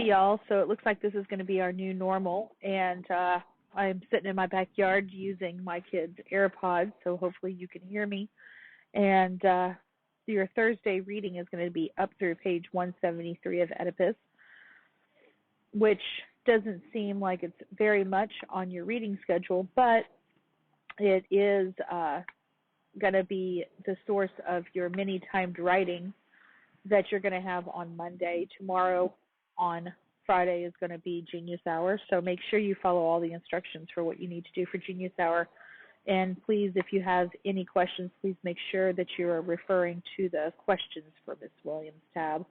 y'all. So it looks like this is going to be our new normal, and I'm sitting in my backyard using my kids' AirPods, so hopefully you can hear me. And your Thursday reading is going to be up through page 173 of Oedipus, which doesn't seem like it's very much on your reading schedule, but it is going to be the source of your many timed writing that you're going to have on Monday. Tomorrow on Friday is going to be Genius Hour, so make sure you follow all the instructions for what you need to do for Genius Hour. And please, if you have any questions, please make sure that you are referring to the questions for Miss Williams tab,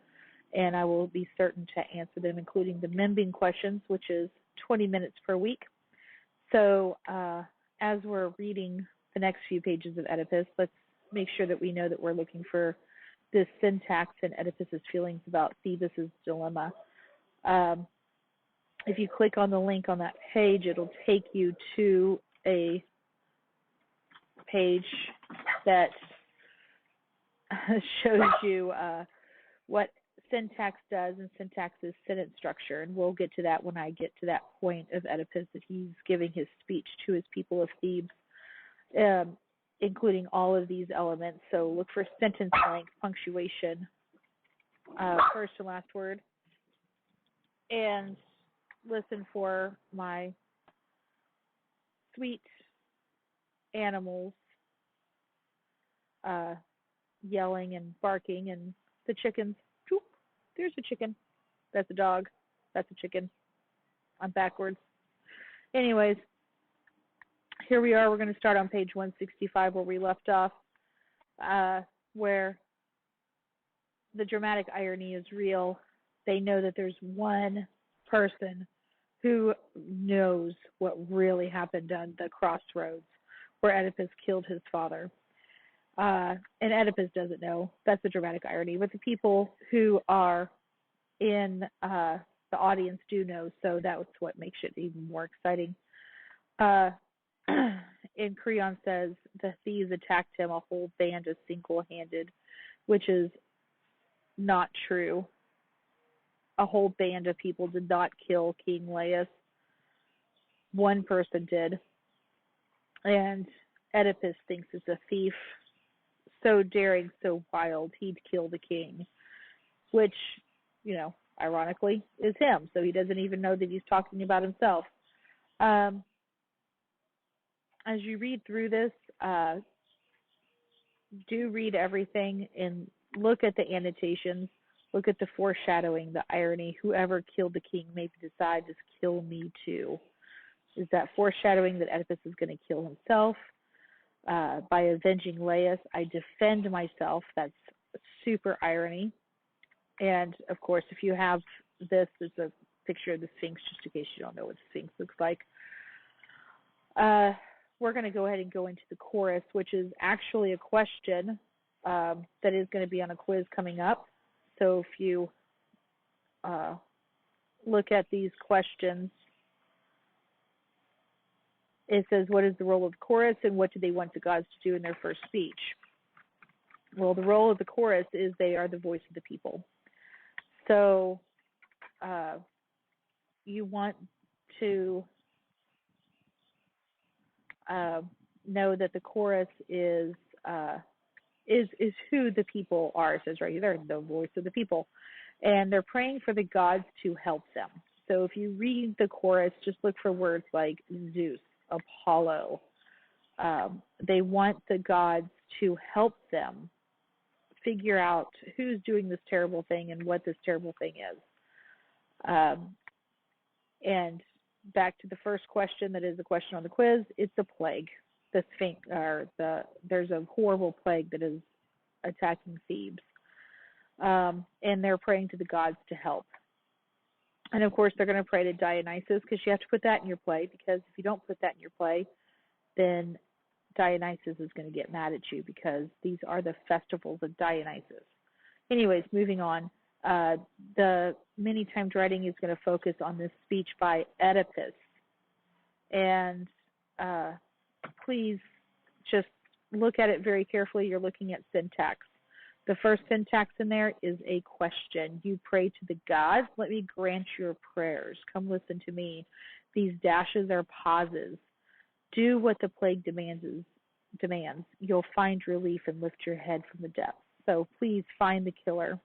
and I will be certain to answer them, including the Membing questions, which is 20 minutes per week. So as we're reading the next few pages of Oedipus, let's make sure that we know that we're looking for this syntax and Oedipus's feelings about Thebes's dilemma. If you click on the link on that page, it'll take you to a page that shows you what syntax does, and syntax is sentence structure, and we'll get to that when I get to that point of Oedipus that he's giving his speech to his people of Thebes, including all of these elements. So look for sentence length, punctuation, first and last word, and listen for my sweet animals yelling and barking, and the chickens. Choop, there's a chicken. That's a dog. That's a chicken. I'm backwards. Anyways, here we are. We're going to start on page 165 where we left off, where the dramatic irony is real. They know that there's one person who knows what really happened on the crossroads where Oedipus killed his father. And Oedipus doesn't know. That's the dramatic irony. But the people who are in the audience do know, so that's what makes it even more exciting. And Creon says the thieves attacked him, a whole band is single-handed, which is not true. A whole band of people did not kill King Laius. One person did. And Oedipus thinks it's a thief so daring, so wild, he'd kill the king, which, you know, ironically, is him. So he doesn't even know that he's talking about himself. As you read through this, do read everything and look at the annotations, look at the foreshadowing, the irony. Whoever killed the king may decide to kill me too. Is that foreshadowing that Oedipus is going to kill himself? By avenging Laius, I defend myself. That's super irony. And, of course, if you have this, it's a picture of the Sphinx, just in case you don't know what the Sphinx looks like. We're going to go ahead and go into the chorus, which is actually a question that is going to be on a quiz coming up. So if you look at these questions, it says, what is the role of the chorus and what do they want the gods to do in their first speech? Well, the role of the chorus is they are the voice of the people. So you want to know that the chorus is who the people are. It says right there, the voice of the people. And they're praying for the gods to help them. So if you read the chorus, just look for words like Zeus, Apollo. They want the gods to help them figure out who's doing this terrible thing and what this terrible thing is. And back to the first question that is the question on the quiz, it's a plague. The Sphinx, there's a horrible plague that is attacking Thebes. And they're praying to the gods to help. And, of course, they're going to pray to Dionysus because you have to put that in your play, because if you don't put that in your play, then Dionysus is going to get mad at you because these are the festivals of Dionysus. Anyways, moving on. The many-timed writing is going to focus on this speech by Oedipus. And please just look at it very carefully. You're looking at syntax. The first syntax in there is a question. You pray to the gods, let me grant your prayers. Come listen to me. These dashes are pauses. Do what the plague demands. You'll find relief and lift your head from the depths. So please find the killer.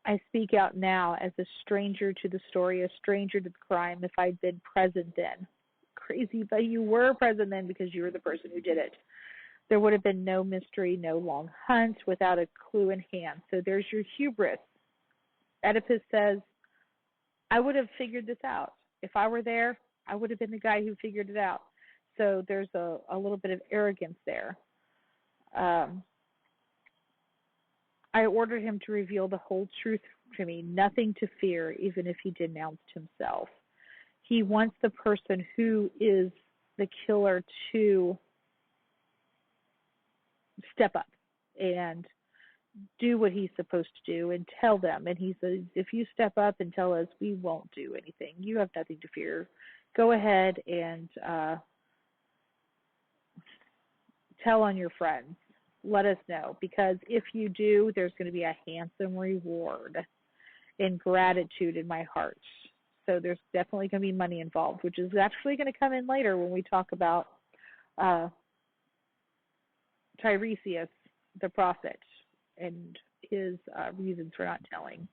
I speak out now as a stranger to the story, a stranger to the crime, if I'd been present then. Crazy, but you were present then because you were the person who did it. There would have been no mystery, no long hunt without a clue in hand. So there's your hubris. Oedipus says, I would have figured this out. If I were there, I would have been the guy who figured it out. So there's a little bit of arrogance there. I ordered him to reveal the whole truth to me, nothing to fear, even if he denounced himself. He wants the person who is the killer to step up and do what he's supposed to do and tell them. And he says, if you step up and tell us, we won't do anything. You have nothing to fear. Go ahead and tell on your friends. Let us know, because if you do, there's going to be a handsome reward and gratitude in my heart. So there's definitely going to be money involved, which is actually going to come in later when we talk about Tiresias, the prophet, and his reasons for not telling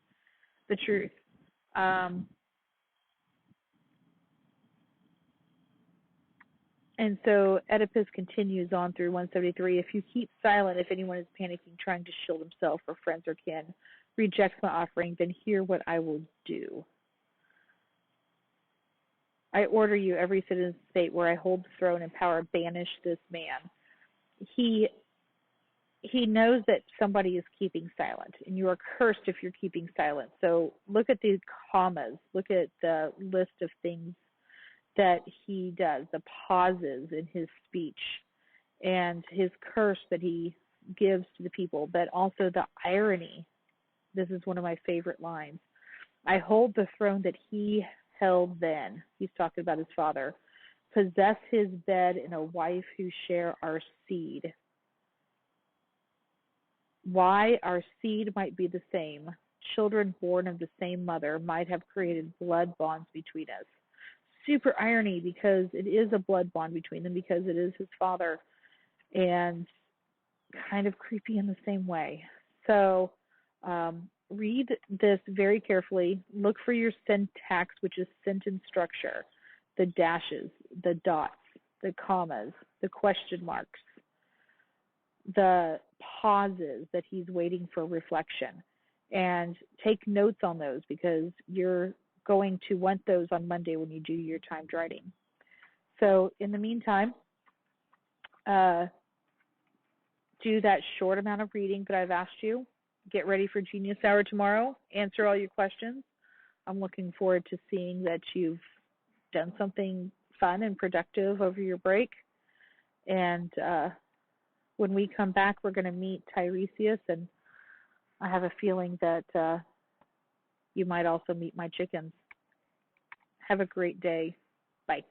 the truth. And so Oedipus continues on through 173. If you keep silent, if anyone is panicking, trying to shield himself or friends or kin, rejects my offering, then hear what I will do. I order you, every citizen of the state where I hold the throne and power, banish this man. He knows that somebody is keeping silent, and you are cursed if you're keeping silent. So look at the commas. Look at the list of things that he does, the pauses in his speech, and his curse that he gives to the people, but also the irony. This is one of my favorite lines. I hold the throne that he held then. He's talking about his father. Possess his bed and a wife who share our seed. Why? Our seed might be the same. Children born of the same mother might have created blood bonds between us. Super irony, because it is a blood bond between them, because it is his father, and kind of creepy in the same way. So read this very carefully. Look for your syntax, which is sentence structure, the dashes, the dots, the commas, the question marks, the pauses that he's waiting for reflection. And take notes on those, because you're going to want those on Monday when you do your timed writing. So in the meantime, do that short amount of reading that I've asked you. Get ready for Genius Hour tomorrow. Answer all your questions. I'm looking forward to seeing that you've done something fun and productive over your break. And when we come back, we're going to meet Tiresias, and I have a feeling that you might also meet my chickens. Have a great day. Bye.